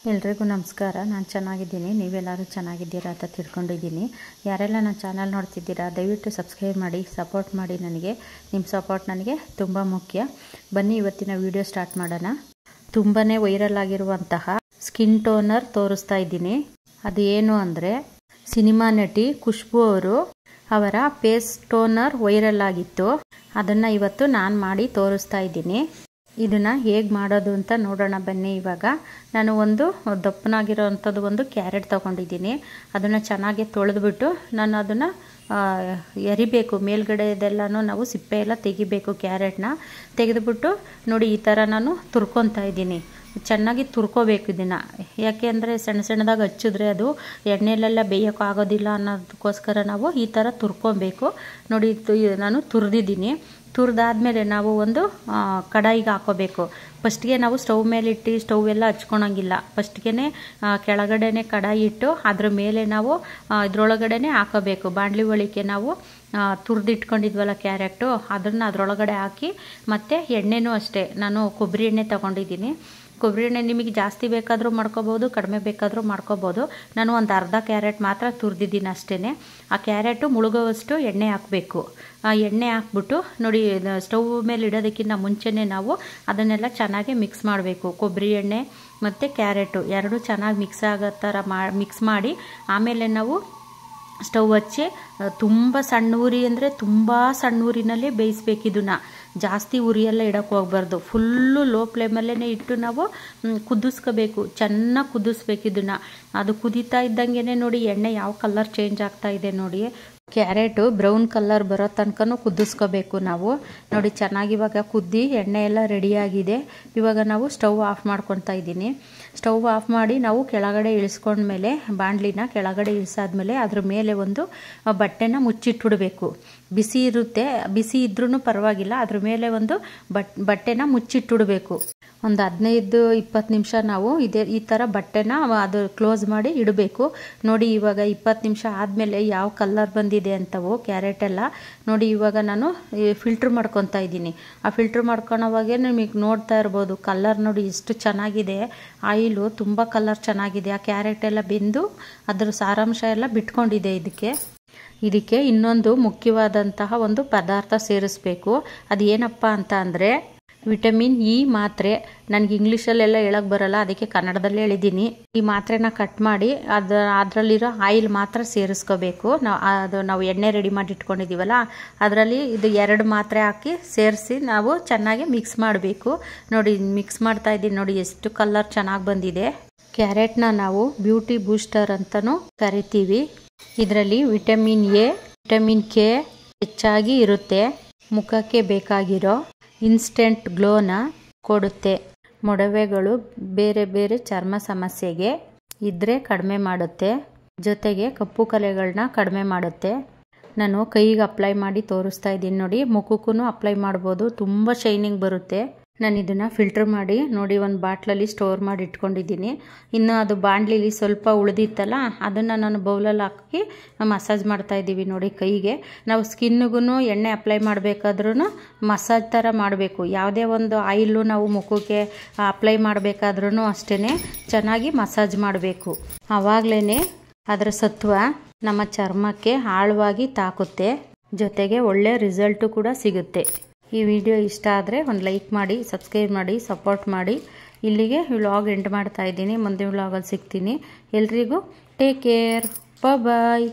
ಎಲ್ರಿಗೂ ನಮಸ್ಕಾರ. ನಾನು ಚೆನ್ನಾಗಿದ್ದೀನಿ, ನೀವೆಲ್ಲರೂ ಚೆನ್ನಾಗಿದ್ದೀರಾ ಅಂತ ತಿಳ್ಕೊಂಡಿದ್ದೀನಿ. ಯಾರೆಲ್ಲ ನನ್ನ ಚಾನಲ್ ನೋಡ್ತಿದ್ದೀರಾ ದಯವಿಟ್ಟು ಸಬ್ಸ್ಕ್ರೈಬ್ ಮಾಡಿ, ಸಪೋರ್ಟ್ ಮಾಡಿ. ನಿಮ್ಮ ಸಪೋರ್ಟ್ ನನಗೆ ತುಂಬ ಮುಖ್ಯ. ಬನ್ನಿ ಇವತ್ತಿನ ವಿಡಿಯೋ ಸ್ಟಾರ್ಟ್ ಮಾಡೋಣ. ತುಂಬಾ ವೈರಲ್ ಆಗಿರುವಂತಹ ಸ್ಕಿನ್ ಟೋನರ್ ತೋರಿಸ್ತಾ ಇದ್ದೀನಿ. ಅದು ಏನು ಅಂದರೆ, ಸಿನಿಮಾ ನಟಿ ಖುಷ್ಬು ಅವರ ಫೇಸ್ ಟೋನರ್ ವೈರಲ್ ಆಗಿತ್ತು. ಅದನ್ನು ಇವತ್ತು ನಾನು ಮಾಡಿ ತೋರಿಸ್ತಾ ಇದ್ದೀನಿ. ಇದನ್ನು ಹೇಗೆ ಮಾಡೋದು ಅಂತ ನೋಡೋಣ ಬನ್ನಿ. ಇವಾಗ ನಾನು ಒಂದು ದಪ್ಪನಾಗಿರೋವಂಥದ್ದು ಒಂದು ಕ್ಯಾರೆಟ್ ತೊಗೊಂಡಿದ್ದೀನಿ. ಅದನ್ನು ಚೆನ್ನಾಗಿ ತೊಳೆದ್ಬಿಟ್ಟು ನಾನು ಅದನ್ನು ಎರಿಬೇಕು. ಮೇಲ್ಗಡೆ ಇದೆಲ್ಲನೂ ನಾವು ಸಿಪ್ಪೆ ಎಲ್ಲ ತೆಗಿಬೇಕು. ಕ್ಯಾರೆಟ್ನ ತೆಗೆದುಬಿಟ್ಟು ನೋಡಿ ಈ ಥರ ನಾನು ತುರ್ಕೊತಾ ಇದ್ದೀನಿ. ಚೆನ್ನಾಗಿ ತುರ್ಕೋಬೇಕು ಇದನ್ನು. ಯಾಕೆ ಅಂದರೆ ಸಣ್ಣ ಸಣ್ಣದಾಗಿ ಹಚ್ಚಿದ್ರೆ ಅದು ಎಣ್ಣೆಲೆಲ್ಲ ಬೇಯೋಕ್ಕಾಗೋದಿಲ್ಲ ಅನ್ನೋದಕ್ಕೋಸ್ಕರ ನಾವು ಈ ಥರ ತುರ್ಕೊಬೇಕು. ನೋಡಿ ನಾನು ತುರಿದಿದ್ದೀನಿ. ತುರಿದಾದ್ಮೇಲೆ ನಾವು ಒಂದು ಕಡಾಯಿಗೆ ಹಾಕೋಬೇಕು. ಫಸ್ಟ್ಗೆ ನಾವು ಸ್ಟವ್ ಮೇಲೆ ಇಟ್ಟು ಸ್ಟವ್ ಎಲ್ಲ ಹಚ್ಕೊಳಂಗಿಲ್ಲ. ಫಸ್ಟ್ಗೆ ಕೆಳಗಡೆನೆ ಕಡಾಯಿ ಇಟ್ಟು ಅದ್ರ ಮೇಲೆ ನಾವು ಇದ್ರೊಳಗಡೆನೆ ಹಾಕೋಬೇಕು. ಬಾಣಲಿ ಒಳಿಕೆ ನಾವು ತುರಿದಿಟ್ಕೊಂಡಿದ್ವಲ್ಲ ಕ್ಯಾರೆಟು, ಅದನ್ನು ಅದರೊಳಗಡೆ ಹಾಕಿ ಮತ್ತು ಎಣ್ಣೆನೂ ಅಷ್ಟೇ. ನಾನು ಕೊಬ್ಬರಿ ಎಣ್ಣೆ ತೊಗೊಂಡಿದ್ದೀನಿ. ಕೊಬ್ಬರಿ ಎಣ್ಣೆ ನಿಮಗೆ ಜಾಸ್ತಿ ಬೇಕಾದರೂ ಮಾಡ್ಕೋಬೋದು, ಕಡಿಮೆ ಬೇಕಾದರೂ ಮಾಡ್ಕೋಬೋದು. ನಾನು ಒಂದು ಅರ್ಧ ಕ್ಯಾರೆಟ್ ಮಾತ್ರ ತುರಿದಿದ್ದೀನಿ ಅಷ್ಟೇ. ಆ ಕ್ಯಾರೆಟು ಮುಳುಗೋವಷ್ಟು ಎಣ್ಣೆ ಹಾಕಬೇಕು. ಆ ಎಣ್ಣೆ ಹಾಕ್ಬಿಟ್ಟು ನೋಡಿ ಸ್ಟವ್ ಮೇಲೆ ಇಡೋದಕ್ಕಿಂತ ಮುಂಚೆನೇ ನಾವು ಅದನ್ನೆಲ್ಲ ಚೆನ್ನಾಗಿ ಮಿಕ್ಸ್ ಮಾಡಬೇಕು. ಕೊಬ್ಬರಿ ಎಣ್ಣೆ ಮತ್ತು ಕ್ಯಾರೆಟು ಎರಡೂ ಚೆನ್ನಾಗಿ ಮಿಕ್ಸ್ ಆಗೋ ಥರ ಮಿಕ್ಸ್ ಮಾಡಿ ಆಮೇಲೆ ನಾವು ಸ್ಟವ್ ಹಚ್ಚಿ ತುಂಬ ಸಣ್ಣ ಉರಿ ಅಂದರೆ ತುಂಬ ಸಣ್ಣ ಊರಿನಲ್ಲೇ ಬೇಯಿಸ್ಬೇಕು. ಇದನ್ನು ಜಾಸ್ತಿ ಉರಿಯೆಲ್ಲ ಇಡೋಕ್ಕೆ ಹೋಗ್ಬಾರ್ದು. ಫುಲ್ಲು ಲೋ ಫ್ಲೇಮಲ್ಲೇ ಇಟ್ಟು ನಾವು ಕುದಿಸ್ಕೋಬೇಕು. ಚೆನ್ನಾಗಿ ಕುದಿಸ್ಬೇಕು ಇದನ್ನು. ಅದು ಕುದೀತಾ ಇದ್ದಂಗೆ ನೋಡಿ ಎಣ್ಣೆ ಯಾವ ಕಲರ್ ಚೇಂಜ್ ಆಗ್ತಾ ಇದೆ ನೋಡಿ. ಕ್ಯಾರೆಟು ಬ್ರೌನ್ ಕಲರ್ ಬರೋ ತನಕನೂ ಕುದಿಸ್ಕೋಬೇಕು ನಾವು. ನೋಡಿ ಚೆನ್ನಾಗಿ ಇವಾಗ ಕುದ್ದಿ ಎಣ್ಣೆ ಎಲ್ಲ ರೆಡಿಯಾಗಿದೆ. ಇವಾಗ ನಾವು ಸ್ಟವ್ ಆಫ್ ಮಾಡ್ಕೊತಾ ಇದ್ದೀನಿ. ಸ್ಟವ್ ಆಫ್ ಮಾಡಿ ನಾವು ಕೆಳಗಡೆ ಇಳಿಸ್ಕೊಂಡ್ಮೇಲೆ ಬಾಣಲಿನ ಕೆಳಗಡೆ ಇಳಿಸಾದ್ಮೇಲೆ ಅದ್ರ ಮೇಲೆ ಒಂದು ಬಟ್ಟೆನ ಮುಚ್ಚಿಟ್ಬಿಡ್ಬೇಕು. ಬಿಸಿ ಇರುತ್ತೆ, ಬಿಸಿ ಇದ್ರೂ ಪರವಾಗಿಲ್ಲ, ಅದ್ರ ಮೇಲೆ ಒಂದು ಬಟ್ಟೆನ ಮುಚ್ಚಿಟ್ಬಿಡ್ಬೇಕು. ಒಂದು 15-20 ನಿಮಿಷ ನಾವು ಈ ಥರ ಬಟ್ಟೆನ ಅದು ಕ್ಲೋಸ್ ಮಾಡಿ ಇಡಬೇಕು. ನೋಡಿ ಇವಾಗ 20 ನಿಮಿಷ ಆದಮೇಲೆ ಯಾವ ಕಲರ್ ಬಂದಿದೆ ಅಂತವು ಕ್ಯಾರೆಟ್ ಎಲ್ಲ ನೋಡಿ. ಇವಾಗ ನಾನು ಫಿಲ್ಟ್ರ್ ಮಾಡ್ಕೊತಾ ಇದ್ದೀನಿ. ಆ ಫಿಲ್ಟ್ರ್ ಮಾಡ್ಕೊಳೋವಾಗೇ ನಿಮಗೆ ನೋಡ್ತಾ ಇರ್ಬೋದು ಕಲರ್ ನೋಡಿ ಎಷ್ಟು ಚೆನ್ನಾಗಿದೆ. ಆಯಿಲು ತುಂಬ ಕಲರ್ ಚೆನ್ನಾಗಿದೆ. ಆ ಕ್ಯಾರೆಟ್ ಎಲ್ಲ ಬೆಂದು ಅದ್ರ ಸಾರಾಂಶ ಎಲ್ಲ ಬಿಟ್ಕೊಂಡಿದೆ. ಇದಕ್ಕೆ ಇನ್ನೊಂದು ಮುಖ್ಯವಾದಂತಹ ಒಂದು ಪದಾರ್ಥ ಸೇರಿಸ್ಬೇಕು. ಅದು ಏನಪ್ಪ ಅಂತ ಅಂದರೆ ವಿಟಮಿನ್ ಇ ಮಾತ್ರೆ. ನನಗೆ ಇಂಗ್ಲೀಷಲ್ಲೆಲ್ಲ ಹೇಳಕ್ಕೆ ಬರಲ್ಲ, ಅದಕ್ಕೆ ಕನ್ನಡದಲ್ಲೇ ಹೇಳಿದ್ದೀನಿ. ಈ ಮಾತ್ರೆನ ಕಟ್ ಮಾಡಿ ಅದರಲ್ಲಿರೋ ಆಯಿಲ್ ಮಾತ್ರ ಸೇರಿಸ್ಕೋಬೇಕು. ನಾವು ಎಣ್ಣೆ ರೆಡಿ ಮಾಡಿ ಇಟ್ಕೊಂಡಿದ್ದೀವಲ್ಲ ಅದರಲ್ಲಿ ಇದು 2 ಮಾತ್ರೆ ಹಾಕಿ ಸೇರಿಸಿ ನಾವು ಚೆನ್ನಾಗಿ ಮಿಕ್ಸ್ ಮಾಡಬೇಕು. ನೋಡಿ ಮಿಕ್ಸ್ ಮಾಡ್ತಾ ಇದ್ದೀನಿ. ನೋಡಿ ಎಷ್ಟು ಕಲರ್ ಚೆನ್ನಾಗಿ ಬಂದಿದೆ. ಕ್ಯಾರೆಟ್ನ ನಾವು ಬ್ಯೂಟಿ ಬೂಸ್ಟರ್ ಅಂತಲೂ ಕರಿತೀವಿ. ಇದರಲ್ಲಿ ವಿಟಮಿನ್ ಎ, ವಿಟಮಿನ್ ಕೆ ಹೆಚ್ಚಾಗಿ ಇರುತ್ತೆ. ಮುಖಕ್ಕೆ ಬೇಕಾಗಿರೋ ಇನ್ಸ್ಟೆಂಟ್ ಗ್ಲೋನ ಕೊಡುತ್ತೆ. ಮೊಡವೆಗಳು, ಬೇರೆ ಬೇರೆ ಚರ್ಮ ಸಮಸ್ಯೆಗೆ ಇದ್ದರೆ ಕಡಿಮೆ ಮಾಡುತ್ತೆ. ಜೊತೆಗೆ ಕಪ್ಪು ಕಲೆಗಳನ್ನ ಕಡಿಮೆ ಮಾಡುತ್ತೆ. ನಾನು ಕೈಗೆ ಅಪ್ಲೈ ಮಾಡಿ ತೋರಿಸ್ತಾ ಇದ್ದೀನಿ ನೋಡಿ. ಮುಖಕ್ಕೂ ಅಪ್ಲೈ ಮಾಡ್ಬೋದು, ತುಂಬ ಶೈನಿಂಗ್ ಬರುತ್ತೆ. ನಾನು ಇದನ್ನು ಫಿಲ್ಟರ್ ಮಾಡಿ ನೋಡಿ ಒಂದು ಬಾಟ್ಲಲ್ಲಿ ಸ್ಟೋರ್ ಮಾಡಿ ಇಟ್ಕೊಂಡಿದ್ದೀನಿ. ಇನ್ನು ಅದು ಬಾಣಲಿಲಿ ಸ್ವಲ್ಪ ಉಳಿದಿತ್ತಲ್ಲ ಅದನ್ನು ನಾನು ಬೌಲಲ್ಲಿ ಹಾಕಿ ಮಸಾಜ್ ಮಾಡ್ತಾ ಇದ್ದೀವಿ ನೋಡಿ ಕೈಗೆ. ನಾವು ಸ್ಕಿನ್ನಿಗೂ ಎಣ್ಣೆ ಅಪ್ಲೈ ಮಾಡಬೇಕಾದ್ರೂ ಮಸಾಜ್ ಥರ ಮಾಡಬೇಕು. ಯಾವುದೇ ಒಂದು ಆಯಿಲು ನಾವು ಮುಖಕ್ಕೆ ಅಪ್ಲೈ ಮಾಡಬೇಕಾದ್ರೂ ಅಷ್ಟೇ ಚೆನ್ನಾಗಿ ಮಸಾಜ್ ಮಾಡಬೇಕು. ಆವಾಗಲೇ ಅದರ ಸತ್ವ ನಮ್ಮ ಚರ್ಮಕ್ಕೆ ಆಳವಾಗಿ ತಾಕುತ್ತೆ. ಜೊತೆಗೆ ಒಳ್ಳೆ ರಿಸಲ್ಟು ಕೂಡ ಸಿಗುತ್ತೆ. ಈ ವಿಡಿಯೋ ಇಷ್ಟ ಆದರೆ ಒಂದು ಲೈಕ್ ಮಾಡಿ, ಸಬ್ಸ್ಕ್ರೈಬ್ ಮಾಡಿ, ಸಪೋರ್ಟ್ ಮಾಡಿ. ಇಲ್ಲಿಗೆ ವ್ಲಾಗ್ ಎಂಡ್ ಮಾಡ್ತಾ ಇದ್ದೀನಿ. ಮುಂದಿನ ವ್ಲಾಗಲ್ಲಿ ಸಿಗ್ತೀನಿ. ಎಲ್ರಿಗೂ ಟೇಕ್ ಕೇರ್, ಬಾಯ್.